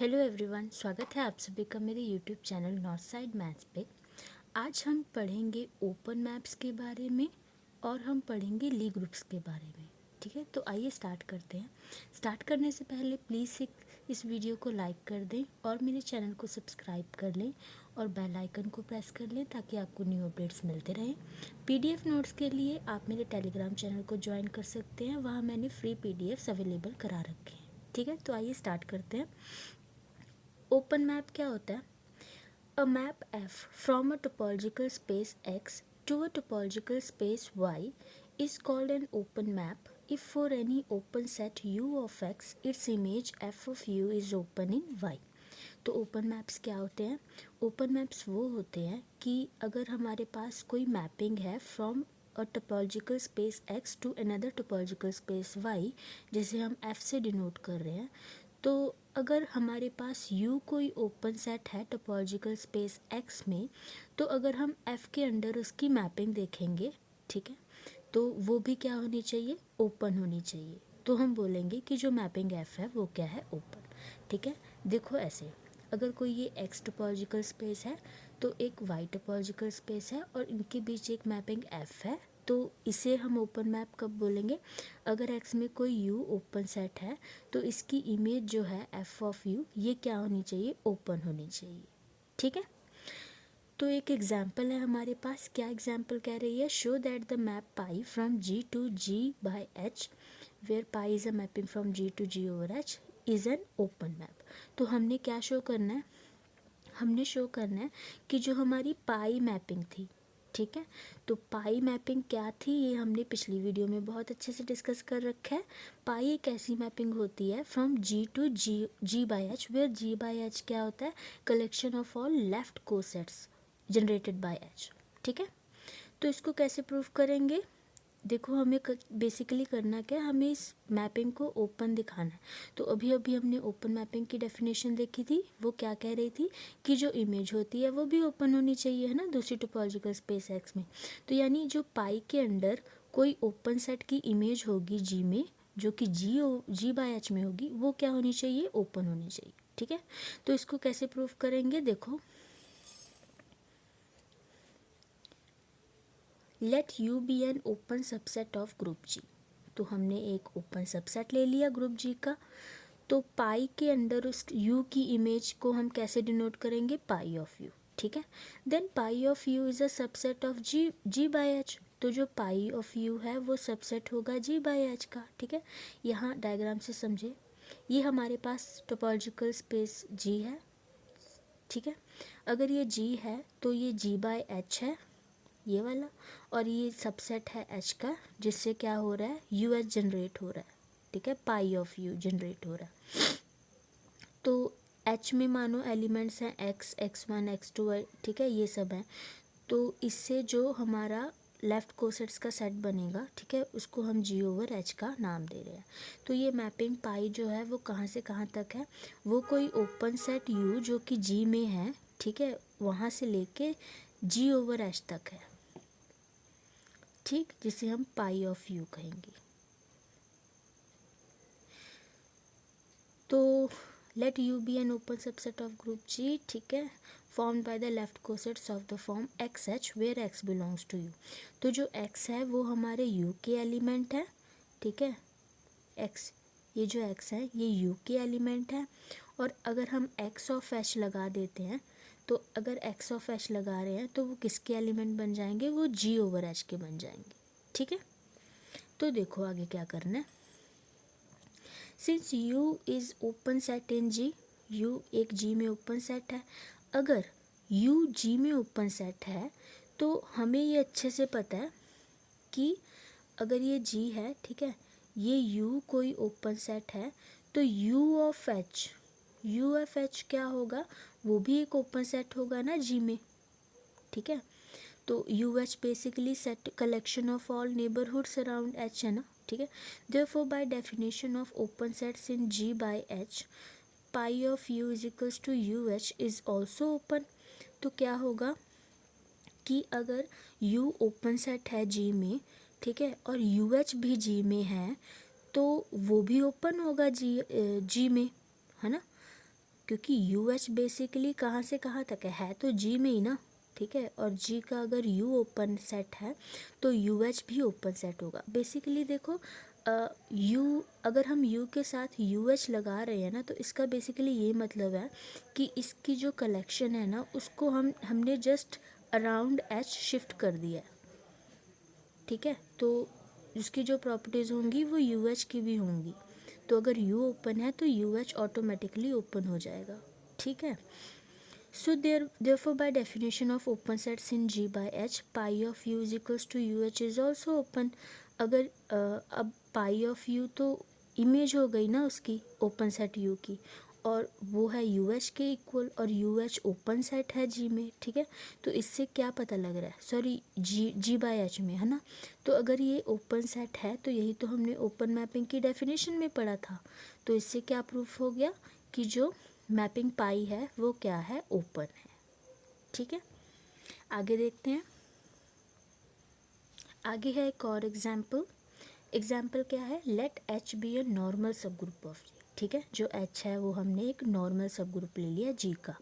Hello everyone, स्वागत है आप सभी का मेरे YouTube channel north side maths पे। आज हम पढ़ेंगे ओपन मैप्स के बारे में और हम पढ़ेंगे ली ग्रुप्स के बारे में। ठीक है, तो आइए स्टार्ट करते हैं। स्टार्ट करने से पहले प्लीज़ इस वीडियो को लाइक कर दें और मेरे चैनल को सब्सक्राइब कर लें और बेल आइकन को प्रेस कर लें ताकि आपको न्यू अपडेट्स मिलते रहें। पीडीएफ नोट्स के लिए आप मेरे टेलीग्राम चैनल को ज्वाइन कर सकते हैं, वहाँ मैंने फ्री पीडीएफ्स अवेलेबल करा रखे हैं। ठीक है, तो आइए स्टार्ट करते हैं। ओपन मैप क्या होता है? A map F from a topological space X to a topological space Y is called an open map if for any open set U of X its image F of U is open in Y। तो open maps क्या होते हैं? Open maps वो होते हैं कि अगर हमारे पास कोई मैपिंग है from a topological space X to another topological space Y, जैसे हम F से डिनोट कर रहे हैं, तो अगर हमारे पास U कोई ओपन सेट है टोपोलॉजिकल स्पेस X में, तो अगर हम F के अंडर उसकी मैपिंग देखेंगे, ठीक है, तो वो भी क्या होनी चाहिए? ओपन होनी चाहिए। तो हम बोलेंगे कि जो मैपिंग F है वो क्या है? ओपन। ठीक है, देखो ऐसे, अगर कोई ये X टोपोलॉजिकल स्पेस है तो एक Y टोपोलॉजिकल स्पेस है और इनके बीच एक मैपिंग F है, तो इसे हम ओपन मैप कब बोलेंगे? अगर X में कोई U ओपन सेट है तो इसकी इमेज जो है F ऑफ U, ये क्या होनी चाहिए? ओपन होनी चाहिए। ठीक है, तो एक एग्जाम्पल है हमारे पास। क्या एग्जाम्पल कह रही है? Show that the map pi from G to G by H where pi is a mapping from G to G over H is an open map. तो हमने क्या शो करना है? हमने शो करना है कि जो हमारी पाई मैपिंग थी, ठीक है, तो पाई मैपिंग क्या थी ये हमने पिछली वीडियो में बहुत अच्छे से डिस्कस कर रखा है। पाई एक ऐसी मैपिंग होती है from G to G by H where G by H क्या होता है? Collection of all left cosets generated by H। ठीक है, तो इसको कैसे प्रूव करेंगे? देखो, हमें बेसिकली करना क्या है? हमें इस मैपिंग को ओपन दिखाना है। तो अभी अभी हमने ओपन मैपिंग की डेफिनेशन देखी थी। वो क्या कह रही थी कि जो इमेज होती है वो भी ओपन होनी चाहिए, है ना, दूसरी टोपोलॉजिकल स्पेस एक्स में। तो यानी जो पाई के अंडर कोई ओपन सेट की इमेज होगी जी में, जो कि जी बाय एच में होगी, वो क्या होनी चाहिए? ओपन होनी चाहिए। ठीक है, तो इसको कैसे प्रूव करेंगे? देखो, let U be an open subset of group G. तो हमने एक ओपन सबसेट ले लिया ग्रुप जी का, तो पाई के अंडर उस यू की इमेज को हम कैसे डिनोट करेंगे? Pi of U. ठीक है, देन pi of U is a subset of G by H. तो जो पाई ऑफ यू है वो सबसेट होगा जी बाई एच का। ठीक है, यहाँ डायग्राम से समझे, ये हमारे पास टोपोलॉजिकल स्पेस जी है। ठीक है, अगर ये जी है तो ये जी बाई एच है, ये वाला, और ये सबसेट है एच का, जिससे क्या हो रहा है? यू एच जनरेट हो रहा है। ठीक है, पाई ऑफ यू जनरेट हो रहा है। तो एच में मानो एलिमेंट्स हैं एक्स, x1, x2, ठीक है, ये सब हैं। तो इससे जो हमारा लेफ्ट कोसेट्स का सेट बनेगा, ठीक है, उसको हम जी ओवर एच का नाम दे रहे हैं। तो ये मैपिंग पाई जो है वो कहाँ से कहाँ तक है? वो कोई ओपन सेट यू जो कि जी में है, ठीक है, वहाँ से लेके जी ओवर एच तक है। ठीक, जिसे हम पाई ऑफ यू कहेंगे। तो let U be an open subset of group G, ठीक है, formed by the left cosets of the form X H where X belongs to U. तो जो एक्स है वो हमारे यू के एलिमेंट है। ठीक है, एक्स, ये जो एक्स है ये यू के एलिमेंट है। और अगर हम एक्स ऑफ एच लगा देते हैं, तो अगर एक्स ऑफ एच लगा रहे हैं तो वो किसके एलिमेंट बन जाएंगे? वो जी ओवर एच के बन जाएंगे। ठीक है, तो देखो आगे क्या करना है। Since U is open set in G, U एक G में ओपन सेट है। अगर U G में ओपन सेट है तो हमें ये अच्छे से पता है कि अगर ये G है, ठीक है, ये U कोई ओपन सेट है, तो U ऑफ H क्या होगा? वो भी एक ओपन सेट होगा ना G में। ठीक है, तो U H basically set collection of all neighbourhoods around H है ना। ठीक है, therefore by definition of open sets in G by H, pi of U is equals to U H is also open. तो क्या होगा कि अगर you open set है जी में, ठीक है, और यू एच भी जी में है, तो वो भी ओपन होगा जी में, है ना, क्योंकि यू एच बेसिकली कहाँ से कहाँ तक है तो जी में ही ना, ठीक है। और जी का अगर यू ओपन सेट है तो यू एच भी ओपन सेट होगा। बेसिकली देखो यू अगर हम यू के साथ यू एच लगा रहे हैं ना तो इसका बेसिकली ये मतलब है कि इसकी जो कलेक्शन है ना उसको हमने जस्ट अराउंड एच शिफ्ट कर दिया है, ठीक है। तो इसकी जो प्रॉपर्टीज़ होंगी वो यू एच की भी होंगी। तो अगर यू ओपन है तो यू एच ऑटोमेटिकली ओपन हो जाएगा, ठीक है। So therefore by definition of open sets in G by H, pi of u is equals to UH is also open। अगर अब pi of u तो इमेज हो गई ना उसकी ओपन सेट u की, और वो है UH के इक्वल, और UH ओपन सेट है G में, ठीक है। तो इससे क्या पता लग रहा है, सॉरी G by H में, है ना। तो अगर ये ओपन सेट है तो यही तो हमने ओपन मैपिंग की डेफिनेशन में पढ़ा था। तो इससे क्या प्रूफ हो गया कि जो मैपिंग पाई है वो क्या है, ओपन है, ठीक है। आगे देखते हैं। आगे है एक और एग्जाम्पल क्या है, let H be a normal सब ग्रुप ऑफ जी, ठीक है। जो एच है वो हमने एक नॉर्मल सब ग्रुप ले लिया जी का।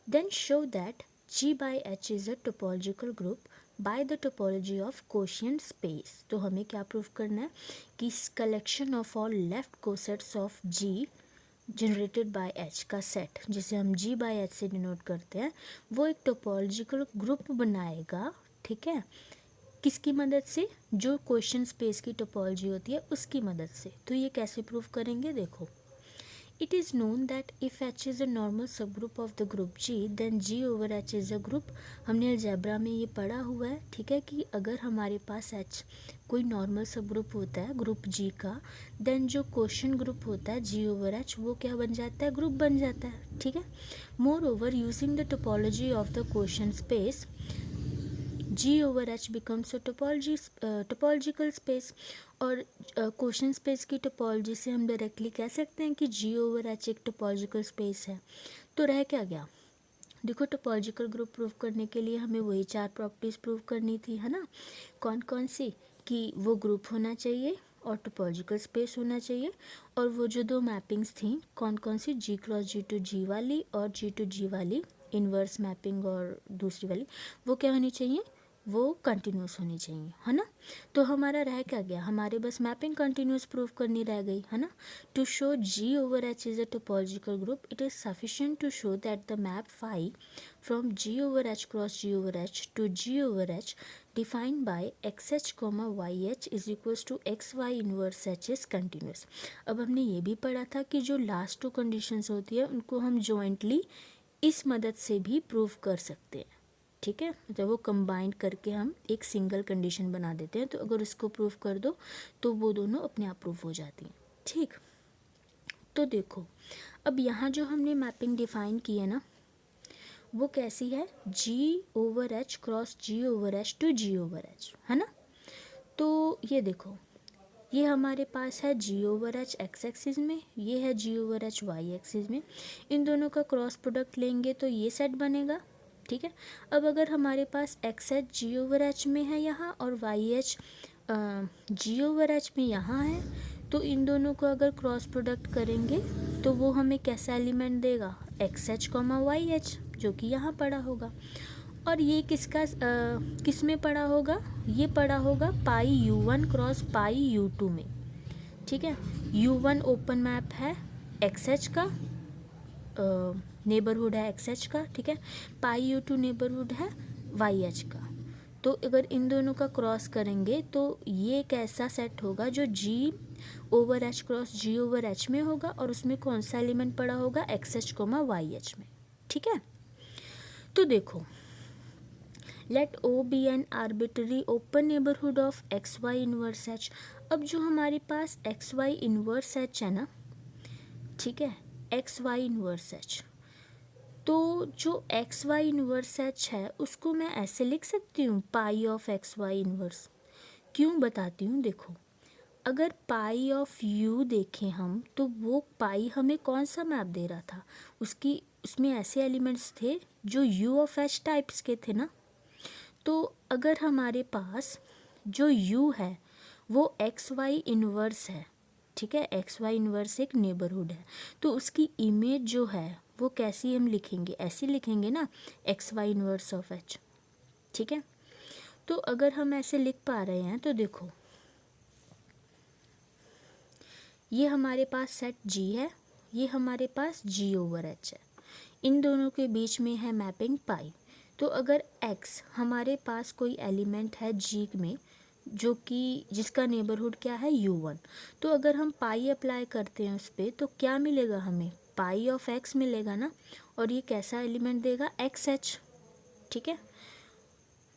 Then show that G by H is a topological group by the topology of quotient space. तो हमें क्या प्रूफ करना है कि collection of all left cosets of G generated by H का सेट, जिसे हम जी बाय एच से डिनोट करते हैं, वो एक टोपोलॉजिकल ग्रुप बनाएगा, ठीक है। किसकी मदद से, जो क्वेश्चन स्पेस की टोपोलॉजी होती है उसकी मदद से। तो ये कैसे प्रूव करेंगे, देखो। It is known that if H is a normal सब group of the group G then G over H is a group. हमने अलजेब्रा में ये पढ़ा हुआ है, ठीक है, कि अगर हमारे पास एच कोई नॉर्मल सब ग्रुप होता है ग्रुप जी का, देन जो क्वेश्चन ग्रुप होता है जी ओवर एच वो क्या बन जाता है, ग्रुप बन जाता है, ठीक है। More over using the topology of the question space G over H becomes a topological space। और क्वेश्चन स्पेस की टोपोलॉजी से हम डायरेक्टली कह सकते हैं कि G over H एक टोपोलॉजिकल स्पेस है। तो रह क्या गया, देखो टोपोलॉजिकल ग्रुप प्रूव करने के लिए हमें वही 4 प्रॉपर्टीज़ प्रूव करनी थी, है ना। कौन कौन सी, कि वो ग्रुप होना चाहिए और टोपोलॉजिकल स्पेस होना चाहिए, और वो जो 2 मैपिंग्स थी कौन कौन सी, G cross G to G वाली और G टू G वाली इन्वर्स मैपिंग, और दूसरी वाली वो क्या होनी चाहिए, वो कंटिन्यूस होनी चाहिए, है ना। तो हमारा रह क्या गया, हमारे बस मैपिंग कंटिन्यूस प्रूव करनी रह गई, है ना। To show G over H is a topological group it is sufficient to show that the map phi from G over H cross G over H to G over H defined by XH, YH is equals to XY inverse H is continuous. अब हमने ये भी पढ़ा था कि जो last 2 conditions होती है उनको हम जॉइंटली इस मदद से भी प्रूव कर सकते हैं, ठीक है। मतलब वो कंबाइंड करके हम एक सिंगल कंडीशन बना देते हैं। तो अगर उसको प्रूव कर दो तो वो दोनों अपने आप प्रूव हो जाती हैं, ठीक। तो देखो अब यहाँ जो हमने मैपिंग डिफाइन की है ना वो कैसी है, G over H cross G over H to G over H, है ना। तो ये देखो ये हमारे पास है G over H X axis में, ये है G over H Y axis में। इन दोनों का क्रॉस प्रोडक्ट लेंगे तो ये सेट बनेगा, ठीक है। अब अगर हमारे पास X H G over H में है यहाँ और Y H G over H में यहाँ है, तो इन दोनों को अगर क्रॉस प्रोडक्ट करेंगे तो वो हमें कैसा एलिमेंट देगा, X H comma Y H, जो कि यहाँ पड़ा होगा। और ये किस में पड़ा होगा, ये पड़ा होगा pi U one cross pi U two में, ठीक है। यू वन ओपन मैप है एक्स एच का, नेबरहुड है एक्स एच का, ठीक है। पाई यू टू नेबरहुड है वाई एच का। तो अगर इन दोनों का क्रॉस करेंगे तो ये कैसा सेट होगा, जो G over H cross G over H में होगा और उसमें कौन सा एलिमेंट पड़ा होगा, X H comma Y H में, ठीक है। तो देखो let O be an arbitrary open neighbourhood of X Y inverse H. अब जो हमारे पास एक्स वाई इनवर्स एच है ना, ठीक है, एक्स वाई इनवर्स एच, तो जो एक्स वाई इनवर्स एच है उसको मैं ऐसे लिख सकती हूँ pi of X Y inverse. क्यों बताती हूँ, देखो अगर पाई ऑफ यू देखें हम तो वो पाई हमें कौन सा मैप दे रहा था, उसमें ऐसे एलिमेंट्स थे जो यू ऑफ एच टाइप्स के थे ना। तो अगर हमारे पास जो यू है वो एक्स वाई इनवर्स है, ठीक है, एक्स वाई इनवर्स एक नेबरहुड है, तो उसकी इमेज जो है वो कैसी हम लिखेंगे, ऐसी लिखेंगे ना, X Y inverse of H. ठीक है, तो अगर हम ऐसे लिख पा रहे हैं तो देखो ये हमारे पास सेट जी है, ये हमारे पास जी ओवर एच है, इन दोनों के बीच में है मैपिंग पाई। तो अगर x हमारे पास कोई एलिमेंट है जी में जो कि जिसका नेबरहुड क्या है u1, तो अगर हम पाई अप्लाई करते हैं उस पर तो क्या मिलेगा हमें, पाई ऑफ x मिलेगा ना, और ये कैसा एलिमेंट देगा, एक्स एच। ठीक है,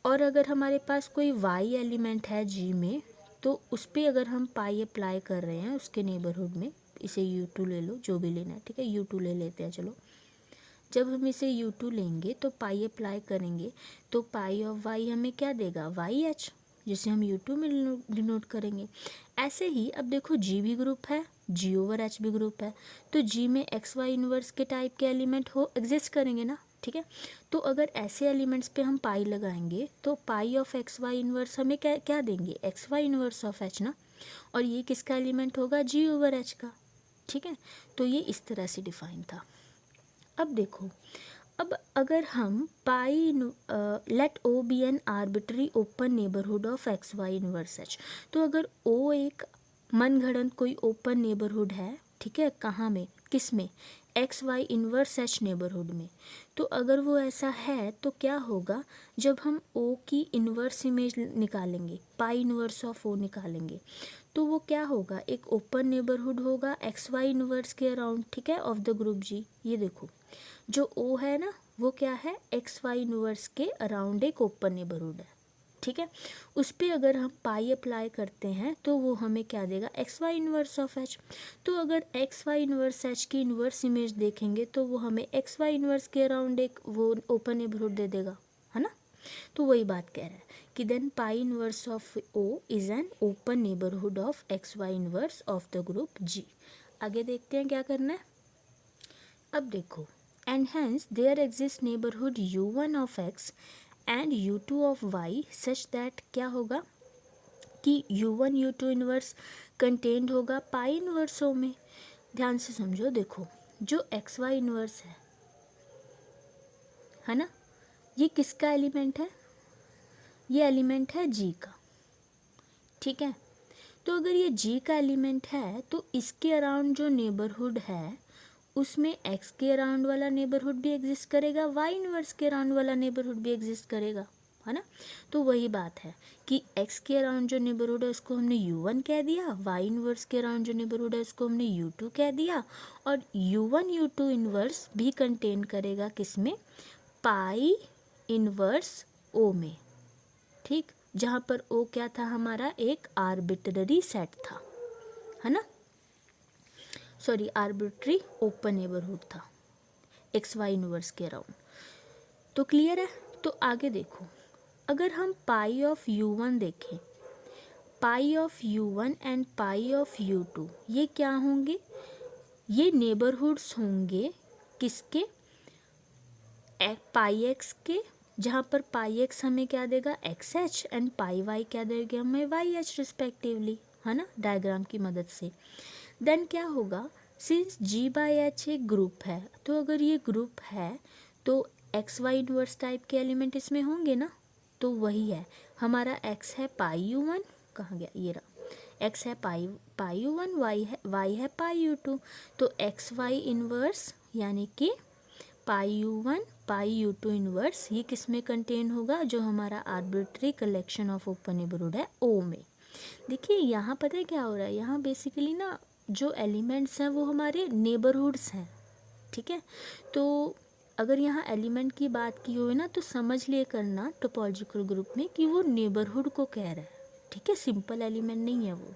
और अगर हमारे पास कोई y एलिमेंट है g में तो उस पर अगर हम पाई अप्लाई कर रहे हैं उसके नेबरहुड में, इसे u2 ले लो, जो भी लेना है, ठीक है, u2 ले लेते हैं चलो। जब हम इसे u2 लेंगे तो पाई अप्लाई करेंगे तो पाई ऑफ y हमें क्या देगा, वाई एच, जिसे हम u2 में डिनोट करेंगे। ऐसे ही अब देखो g भी ग्रुप है, g ओवर h भी ग्रुप है, तो g में एक्स वाई इन्वर्स के टाइप के एलिमेंट हो एग्जिस्ट करेंगे ना। ठीक है, तो अगर ऐसे एलिमेंट्स पे हम पाई लगाएंगे तो pi of X Y inverse हमें क्या क्या देंगे, X Y inverse of H ना, और ये किसका एलिमेंट होगा, g ओवर एच का। ठीक है, तो ये इस तरह से डिफाइन था। अब देखो, अब अगर हम pi let O be an arbitrary open neighbourhood of X Y inverse H, तो अगर ओ एक मनगढ़ंत कोई ओपन नेबरहुड है, ठीक है, कहाँ में, किस में, X Y inverse H neighbourhood में, तो अगर वो ऐसा है तो क्या होगा, जब हम ओ की इन्वर्स इमेज निकालेंगे, पाई इन्वर्स ऑफ ओ निकालेंगे, तो वो क्या होगा, एक ओपन नेबरहुड होगा एक्स वाई इन्वर्स के अराउंड, ठीक है, ऑफ द ग्रुप जी। ये देखो जो ओ है ना वो क्या है, एक्स वाई इन्वर्स के अराउंड एक ओपन नेबरहुड है। ठीक है, उस पर अगर हम पाई अप्लाई करते हैं तो वो हमें क्या देगा, X Y inverse of H. तो अगर एक्स वाई इन्वर्स एच की इन्वर्स इमेज देखेंगे तो वो हमें एक्स वाई इन्वर्स के अराउंड एक वो ओपन नेबरहुड दे देगा, है ना। तो वही बात कह रहा है कि then pi inverse of O is an open neighbourhood of X Y inverse of the group G. आगे देखते हैं क्या करना है। अब देखो, and hence there exists neighborhood u1 of x and u2 of y such that क्या होगा कि u1 u2 इन्वर्स कंटेन्ड होगा पाई इन्वर्स ओ में। ध्यान से समझो, देखो जो एक्स वाई इन्वर्स है ना, ये किसका एलिमेंट है, ये एलिमेंट है जी का। ठीक है, तो अगर ये जी का एलिमेंट है तो इसके अराउंड जो नेबरहुड है उसमें x के अराउंड वाला नेबरहुड भी एग्जिस्ट करेगा, y इन्वर्स के अराउंड वाला नेबरहुड भी एग्जिस्ट करेगा, है ना। तो वही बात है कि x के अराउंड जो नेबरहुड है उसको हमने u1 कह दिया, y इन्वर्स के अराउंड जो नेबरहुड है उसको हमने u2 कह दिया, और u1 u2 इन्वर्स भी कंटेन करेगा किसमें, पाई इन्वर्स o में। ठीक, जहाँ पर o क्या था हमारा, एक आर्बिट्ररी सेट था, है ना, सॉरी आर्बिट्री ओपन नेबरहुड था एक्स वाई इन्वर्स के अराउंड। तो क्लियर है। तो आगे देखो, अगर हम पाई ऑफ u1 देखें, पाई of u1 and pi of u2 ये क्या होंगे, ये नेबरहुड्स होंगे किसके, पाई एक्स के, जहाँ पर पाई एक्स हमें क्या देगा, X H, and pi Y क्या देगा हमें, वाई एच रिस्पेक्टिवली, है ना, डायग्राम की मदद से। देन क्या होगा, सिंस जी बाई एच एक ग्रुप है, तो अगर ये ग्रुप है तो एक्स वाई इन्वर्स टाइप के एलिमेंट इसमें होंगे ना। तो वही है हमारा, एक्स है पाई यू वन, कहाँ गया, ये रहा, एक्स है पाई यू वन, वाई है पाई यू टू, तो एक्स वाई इन्वर्स यानी कि pi U one pi U two inverse ये किस में कंटेन होगा, जो हमारा arbitrary collection of open neighbourhood है ओ में। देखिए यहाँ पता है क्या हो रहा है, यहाँ बेसिकली ना जो एलिमेंट्स हैं वो हमारे नेबरहुड्स हैं। ठीक है, तो अगर यहाँ एलिमेंट की बात की हुई ना तो समझ लिए करना टोपोलॉजिकल ग्रुप में कि वो नेबरहुड को कह रहा है। ठीक है, सिंपल एलिमेंट नहीं है वो।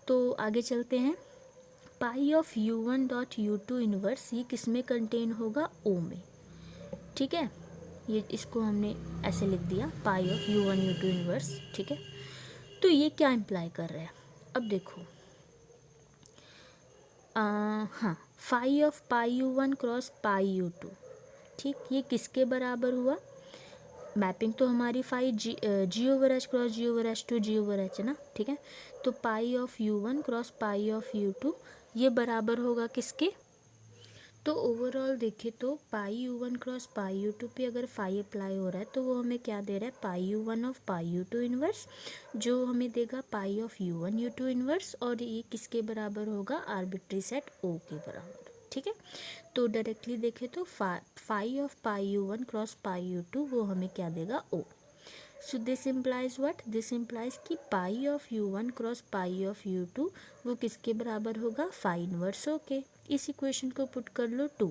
तो आगे चलते हैं, पाई of u1 dot u2 inverse ये किस में कंटेन होगा, ओ में। ठीक है, ये इसको हमने ऐसे लिख दिया, पाई ऑफ u1 u2 इन्वर्स। ठीक है, तो ये क्या इम्प्लाई कर रहा है, अब देखो, हाँ, phi of pi U one cross pi U two, ठीक, ये किसके बराबर हुआ, मैपिंग तो हमारी phi G over H cross G over H to G over H है ना। ठीक है, तो pi of U one cross pi of U two ये बराबर होगा किसके, तो ओवरऑल देखें तो pi U one cross pi U two पे अगर फाई अप्लाई हो रहा है तो वो हमें क्या दे रहा है, pi U one of pi U two inverse, जो हमें देगा pi of U one U two inverse, और ये किसके बराबर होगा, आर्बिट्री सेट ओ के बराबर। ठीक है, तो डायरेक्टली देखें तो phi of pi U one cross pi U two वो हमें क्या देगा, O. So this implies what, this implies कि pi of U one cross pi of U two वो किसके बराबर होगा, फाई इनवर्स ओके। इस इक्वेशन को पुट कर लो 2।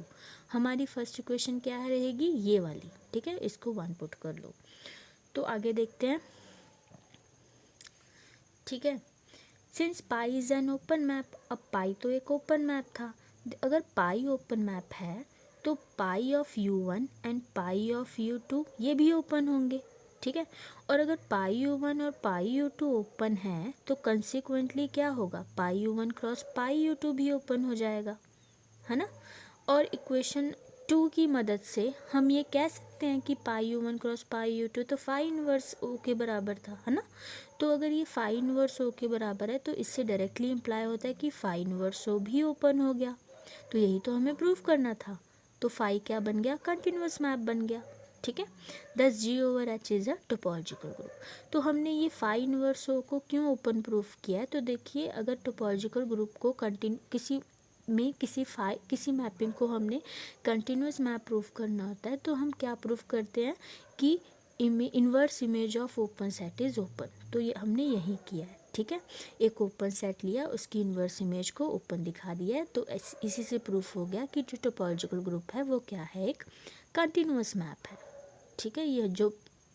हमारी फर्स्ट इक्वेशन क्या है रहेगी, ये वाली। ठीक है, इसको 1 पुट कर लो। तो आगे देखते हैं। ठीक है, since pi is an open map, अब पाई तो एक ओपन मैप था, अगर पाई ओपन मैप है तो pi of U one and pi of U two ये भी ओपन होंगे। ठीक है, और अगर पाई यू वन और पाई यू टू ओपन है तो कंसिक्वेंटली क्या होगा, pi U one cross pi U two भी ओपन हो जाएगा, है ना। और इक्वेशन 2 की मदद से हम ये कह सकते हैं कि pi U one cross pi U two तो फाई इनवर्स ओ के बराबर था, है ना। तो अगर ये फाई इनवर्स ओ के बराबर है तो इससे डायरेक्टली इम्प्लाई होता है कि फाई इनवर्स ओ भी ओपन हो गया। तो यही तो हमें प्रूव करना था। तो फाई क्या बन गया, कंटिन्यूअस मैप बन गया। ठीक है, thus G over H is a topological group. तो हमने ये फाई इनवर्स ओ को क्यों ओपन प्रूफ किया है, तो देखिए अगर टोपोलॉजिकल ग्रुप को किसी मैपिंग को हमने कंटिन्यूअस मैप प्रूफ करना होता है तो हम क्या प्रूफ करते हैं कि inverse image of open set is open. तो ये हमने यही किया है। ठीक है, एक ओपन सेट लिया, उसकी इन्वर्स इमेज को ओपन दिखा दिया है, तो इसी से प्रूफ हो गया कि जो टोपोलॉजिकल ग्रुप है वो क्या है, एक कंटिन्यूअस मैप है। ठीक है, ये जो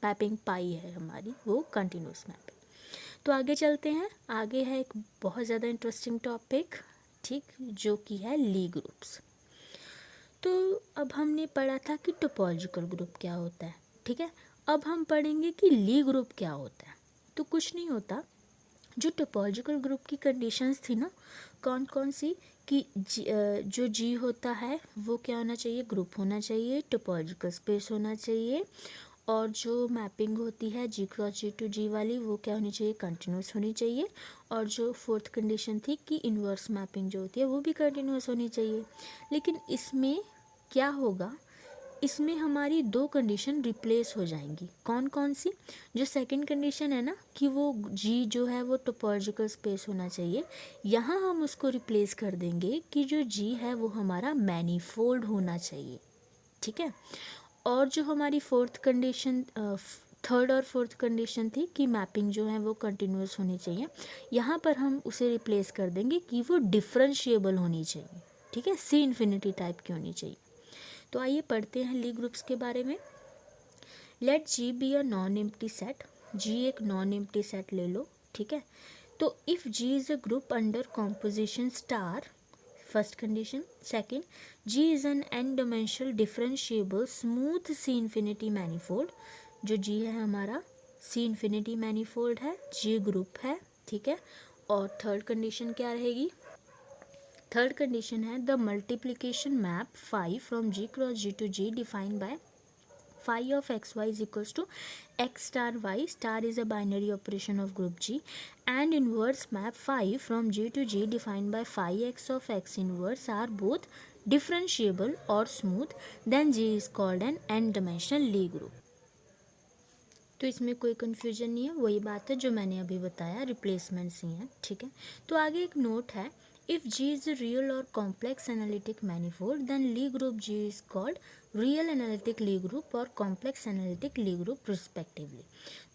मैपिंग पाई है हमारी वो कंटिन्यूअस मैप है। तो आगे चलते हैं। आगे है एक बहुत ज़्यादा इंटरेस्टिंग टॉपिक, ठीक, जो कि है ली ग्रुप्स। तो अब हमने पढ़ा था कि टोपोलॉजिकल ग्रुप क्या होता है। ठीक है, अब हम पढ़ेंगे कि ली ग्रुप क्या होता है। तो कुछ नहीं होता, जो टोपोलॉजिकल ग्रुप की कंडीशंस थी ना, कौन कौन सी, कि जो जी होता है वो क्या होना चाहिए, ग्रुप होना चाहिए, टोपोलॉजिकल स्पेस होना चाहिए, और जो मैपिंग होती है जी क्रॉस जी टू जी वाली वो क्या होनी चाहिए, कंटिन्यूस होनी चाहिए, और जो फोर्थ कंडीशन थी कि इन्वर्स मैपिंग जो होती है वो भी कंटिन्यूस होनी चाहिए। लेकिन इसमें क्या होगा, इसमें हमारी 2 कंडीशन रिप्लेस हो जाएंगी। कौन कौन सी, जो सेकंड कंडीशन है ना कि वो जी जो है वो टोपोलॉजिकल स्पेस होना चाहिए, यहाँ हम उसको रिप्लेस कर देंगे कि जो जी है वो हमारा मैनीफोल्ड होना चाहिए। ठीक है, और जो हमारी फोर्थ कंडीशन, थर्ड और फोर्थ कंडीशन थी कि मैपिंग जो है वो कंटिन्यूस होनी चाहिए, यहाँ पर हम उसे रिप्लेस कर देंगे कि वो डिफरेंशिएबल होनी चाहिए। ठीक है, सी इन्फिनिटी टाइप की होनी चाहिए। तो आइए पढ़ते हैं ली ग्रुप्स के बारे में। Let G be a non empty set, G एक नॉन एम्प्टी सेट ले लो। ठीक है, तो if G is a group under composition star, first condition. Second, G is an n dimensional differentiable smooth C infinity manifold, जो G है हमारा सी infinity manifold है, जी ग्रुप है। ठीक है, और थर्ड कंडीशन क्या रहेगी, थर्ड कंडीशन है the multiplication map phi from G cross G to G defined by phi of xy is equals to x star y, star is a binary operation of group G, and inverse map phi from G to G defined by phi x of x inverse are both differentiable or smooth, then G is called an n-dimensional Lie group. तो इसमें कोई confusion नहीं है, वही बात है जो मैंने अभी बताया, रिप्लेसमेंट्स ही हैं। ठीक है, तो आगे एक नोट है, इफ़ जी इज़ रियल और complex analytic manifold then Lie group G is called real analytic Lie group और complex analytic Lie group respectively.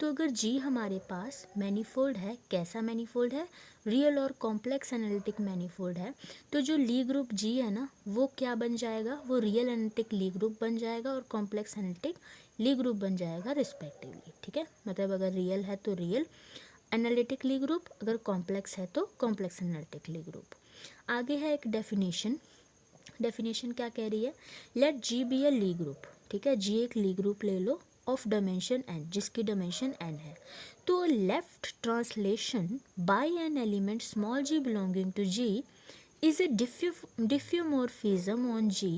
तो अगर जी हमारे पास मैनीफोल्ड है, कैसा मैनीफोल्ड है, रियल और कॉम्प्लेक्स एनालिटिक मैनीफोल्ड है, तो जो ली ग्रुप जी है ना वो क्या बन जाएगा, वो रियल एनालिटिक ली ग्रुप बन जाएगा और कॉम्प्लेक्स एनालिटिक ली ग्रुप बन जाएगा रिस्पेक्टिवली। ठीक है, मतलब अगर रियल है तो रियल एनालिटिक ली ग्रुप, अगर कॉम्प्लेक्स है तो कॉम्प्लेक्स एनालिटिक ली ग्रुप। आगे है एक डेफिनेशन, डेफिनेशन क्या कह रही है, let G be a Lie group. ठीक है, जी एक ली ग्रुप ले लो ऑफ डायमेंशन n, जिसकी डायमेंशन n है, तो left translation by an element small g belonging to g is a diffeomorphism on G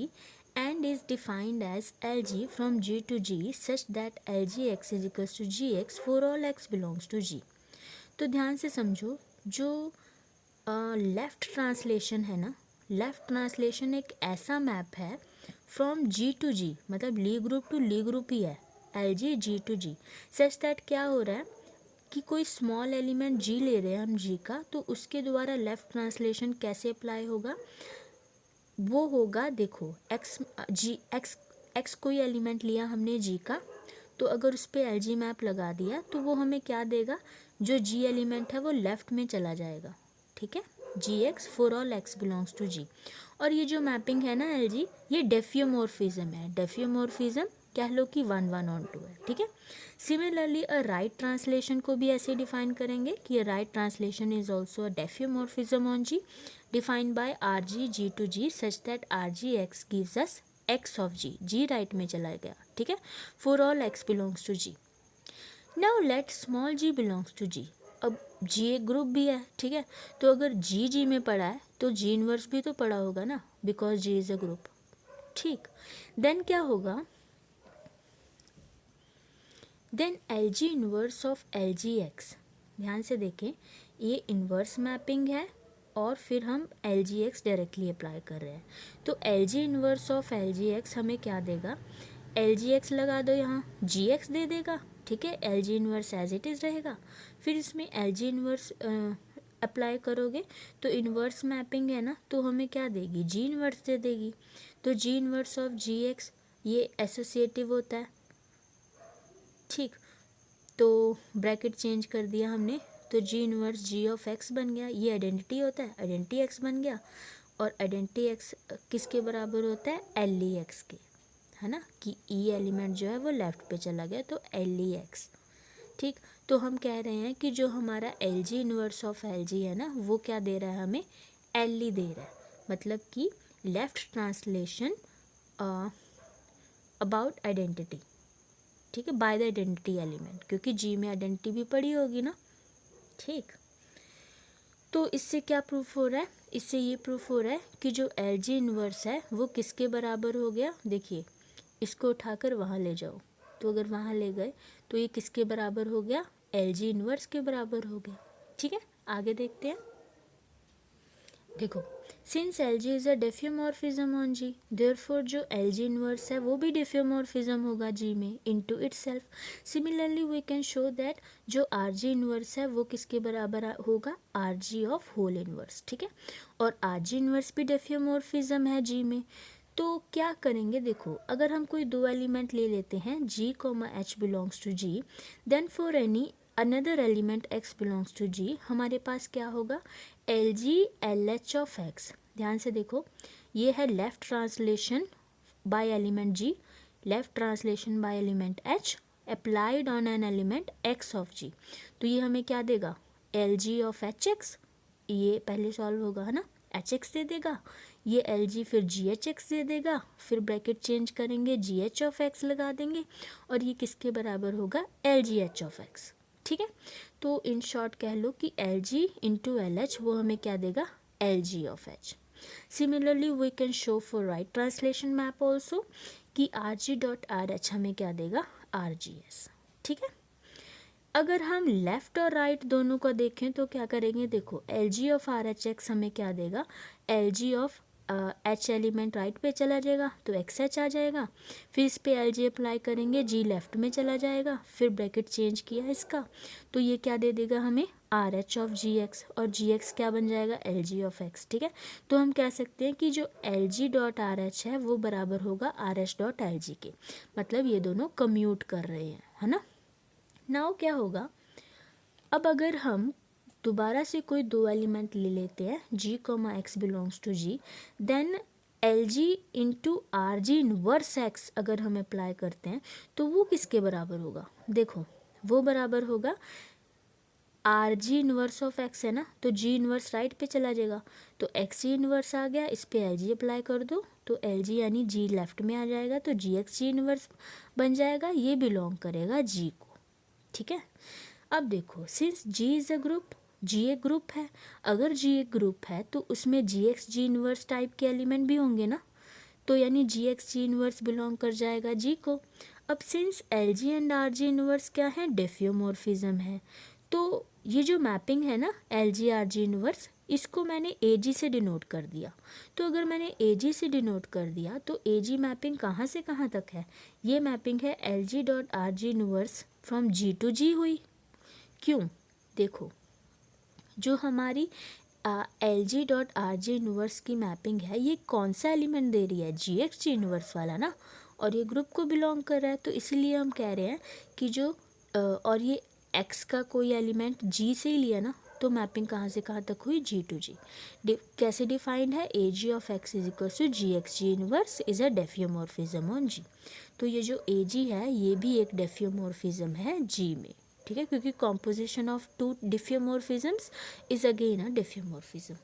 and is defined as Lg from G to G such that Lgx is equals to Gx for all x belongs to G। तो ध्यान से समझो, जो left translation है ना, left translation एक ऐसा map है फ्रॉम जी टू जी, मतलब Lie group to Lie group ही है, L G G to G, such that क्या हो रहा है कि कोई स्मॉल एलिमेंट जी ले रहे हैं हम जी का, तो उसके द्वारा लेफ्ट ट्रांसलेशन कैसे अप्लाई होगा, वो होगा देखो एक्स जी एक्स एक्स कोई एलिमेंट लिया हमने जी का, तो अगर उस पर एल जी मैप लगा दिया तो वो हमें क्या देगा, जो जी एलिमेंट है वो लेफ्ट में चला जाएगा, ठीक है, G X for all X belongs to G. और ये जो मैपिंग है ना एल जी, ये डेफियोमॉर्फिज्म है, डेफियोमॉर्फिज्म कह लो कि 1 1 on 2 है, ठीक है। सिमिलरली अ राइट ट्रांसलेशन को भी ऐसे डिफाइन करेंगे कि a right translation is also a diffeomorphism on G defined by R G G to G such that R G X gives us X of G, G right में चला गया, ठीक है, for all X belongs to G. Now let small G belongs to G. अब G एक group भी है, ठीक है, तो अगर जी जी में पड़ा है तो जी इनवर्स भी तो पड़ा होगा ना, because G is a group, ठीक। देन क्या होगा, then L G inverse of L G X, ध्यान से देखें ये इनवर्स मैपिंग है और फिर हम L G x directly apply कर रहे हैं, तो L G inverse of L G x हमें क्या देगा, एल जी एक्स लगा दो यहाँ, जी एक्स दे देगा, ठीक है, L G inverse as it is रहेगा, फिर इसमें एल जी इनवर्स अप्लाई करोगे तो इनवर्स मैपिंग है ना, तो हमें क्या देगी, जी इनवर्स दे देगी, तो G inverse of G X ये एसोसिएटिव होता है, ठीक, तो ब्रैकेट चेंज कर दिया हमने, तो G inverse G of X बन गया, ये आइडेंटिटी होता है, आइडेंटिटी एक्स बन गया, और आइडेंटिटी एक्स किसके बराबर होता है, एल ई एक्स के, है ना, कि ई एलिमेंट जो है वो लेफ्ट पे चला गया तो एल ई एक्स, ठीक। तो हम कह रहे हैं कि जो हमारा L G inverse of L जी है ना, वो क्या दे रहा है हमें, एल ई दे रहा है, मतलब कि लेफ्ट ट्रांसलेशन अबाउट आइडेंटिटी, ठीक है, बाय द आइडेंटिटी एलिमेंट, क्योंकि जी में आइडेंटिटी भी पड़ी होगी ना, ठीक। तो इससे क्या प्रूफ हो रहा है, इससे ये प्रूफ हो रहा है कि जो एल जी इनवर्स है वो किसके बराबर हो गया, देखिए इसको उठाकर वहाँ ले जाओ, तो अगर वहाँ ले गए तो ये किसके बराबर हो गया, एल जी इनवर्स के बराबर हो गया, ठीक है। आगे देखते हैं, देखो since L G is a diffeomorphism on G, therefore जो एल जी इनवर्स है वो भी डेफियोमॉर्फिज्म होगा जी में into itself. Similarly we can show that जो आर जी इनवर्स है वो किसके बराबर होगा, R G of whole inverse, ठीक है, और आर जी इनवर्स भी डेफियोमॉर्फिज्म है जी में। तो क्या करेंगे, देखो अगर हम कोई दो एलिमेंट ले लेते हैं G comma H belongs to G, then for any another element X belongs to G, हमारे पास क्या होगा, L G L H of X. ध्यान से देखो ये है left translation by element G, left translation by element H applied on an element X of G, तो ये हमें क्या देगा, L G of H X, ये पहले सॉल्व होगा है ना, एच एक्स दे देगा, ये एल जी फिर जी एच एक्स दे देगा, फिर ब्रैकेट चेंज करेंगे जी एच ऑफ एक्स लगा देंगे, और ये किसके बराबर होगा, L G H of X, ठीक है। तो इन शॉर्ट कह लो कि L G into L H वो हमें क्या देगा, L G of H. Similarly we can show for right translation map also कि R G dot R H हमें क्या देगा, आर जी एस, ठीक है। अगर हम लेफ़्ट और राइट दोनों को देखें तो क्या करेंगे, देखो L G of R H x हमें क्या देगा, L G of H element right पे चला जाएगा तो एक्स एच आ जाएगा, फिर इस पे एल जी अप्लाई करेंगे जी लेफ़्ट में चला जाएगा, फिर ब्रैकेट चेंज किया इसका तो ये क्या दे देगा हमें, R H of G X, और जी एक्स क्या बन जाएगा, एल जी ऑफ एक्स, ठीक है। तो हम कह सकते हैं कि जो L G dot R H है वो बराबर होगा R H dot L G के, मतलब ये दोनों कम्यूट कर रहे हैं, है ना। नाउ क्या होगा, अब अगर हम दोबारा से कोई दो एलिमेंट ले लेते हैं G comma X belongs to G, then L G into R G inverse X अगर हम अप्लाई करते हैं तो वो किसके बराबर होगा, देखो वो बराबर होगा R G inverse of x है ना, तो जी इनवर्स राइट पे चला जाएगा, तो एक्स जी इनवर्स आ गया, इस पे एल जी अप्लाई कर दो तो एल जी यानी जी लेफ्ट में आ जाएगा, तो जी एक्स जी इनवर्स बन जाएगा, ये बिलोंग करेगा जी को, ठीक है। अब देखो since G is a group, G एक ग्रुप है, अगर जी एक ग्रुप है तो उसमें जी एक्स जी इनवर्स टाइप के एलिमेंट भी होंगे ना, तो यानी जी एक्स जी इनवर्स बिलोंग कर जाएगा जी को। अब since L ji and are G inverse क्या है, डेफियोमॉर्फिज्म है, तो ये जो मैपिंग है ना L G are G inverse, इसको मैंने ए जी से डिनोट कर दिया। तो अगर मैंने ए जी से डिनोट कर दिया तो ए जी मैपिंग कहाँ से कहाँ तक है? ये मैपिंग है L G dot R G inverse from G to G हुई। क्यों? देखो, जो हमारी L G dot R G inverse की मैपिंग है, ये कौन सा एलिमेंट दे रही है? जी एक्स जी इनवर्स वाला ना, और ये ग्रुप को बिलोंग कर रहा है। तो इसलिए हम कह रहे हैं कि जो और ये एक्स का कोई एलिमेंट जी से ही लिया ना, तो मैपिंग कहाँ से कहाँ तक हुई? G to G. कैसे डिफाइंड है? A G of X is equal to G X G inverse is a diffeomorphism on G. तो ये जो ए जी है ये भी एक डेफियोमॉर्फिज्म है जी में, ठीक है, क्योंकि composition of two diffeomorphisms is again a diffeomorphism.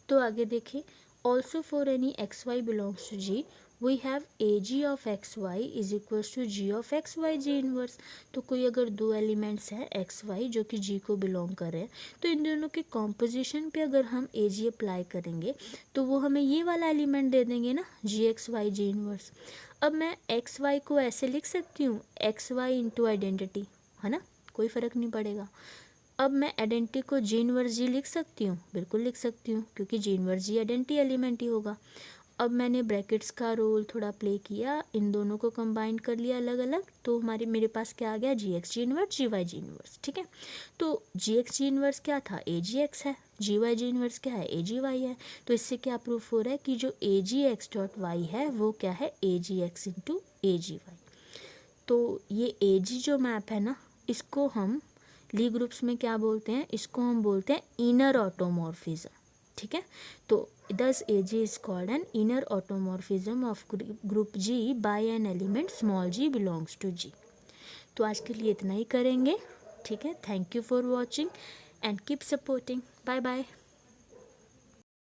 तो आगे देखिए, also for any X Y belongs to G we have A G of X Y is equals to G of X Y G inverse. तो कोई अगर दो elements हैं x Y जो कि जी को बिलोंग कर रहे हैं, तो इन दोनों के कॉम्पोजिशन पे अगर हम ए जी अप्लाई करेंगे तो वो हमें ये वाला एलिमेंट दे देंगे ना, जी एक्स वाई जी इनवर्स। अब मैं एक्स वाई को ऐसे लिख सकती हूँ, एक्स वाई इंटू आइडेंटिटी, है ना, कोई फ़र्क नहीं पड़ेगा। अब मैं आइडेंटिटी को जी इनवर्स जी लिख सकती हूँ, बिल्कुल लिख सकती हूँ, क्योंकि जी इनवर्स जी आइडेंटिटी एलिमेंट ही होगा। अब मैंने ब्रैकेट्स का रोल थोड़ा प्ले किया, इन दोनों को कंबाइन कर लिया अलग अलग, तो मेरे पास क्या आ गया? जी एक्स जी इनवर्स जी वाई जी इनवर्स, ठीक है। तो जी एक्स जी इनवर्स क्या था? ए जी एक्स है। जी वाई जी इनवर्स क्या है? ए जी वाई है। तो इससे क्या प्रूफ हो रहा है कि जो ए जी एक्स डॉट वाई है वो क्या है? A ji x into A ji Y. तो ये ए जी जो मैप है ना, इसको हम ली ग्रुप्स में क्या बोलते हैं? इसको हम बोलते हैं इनर ऑटोमॉर्फिज्म, ठीक है। तो thus AG is called an inner automorphism of group G by an element small g belongs to G। तो आज के लिए इतना ही करेंगे, ठीक है। Thank you for watching and keep supporting. Bye bye.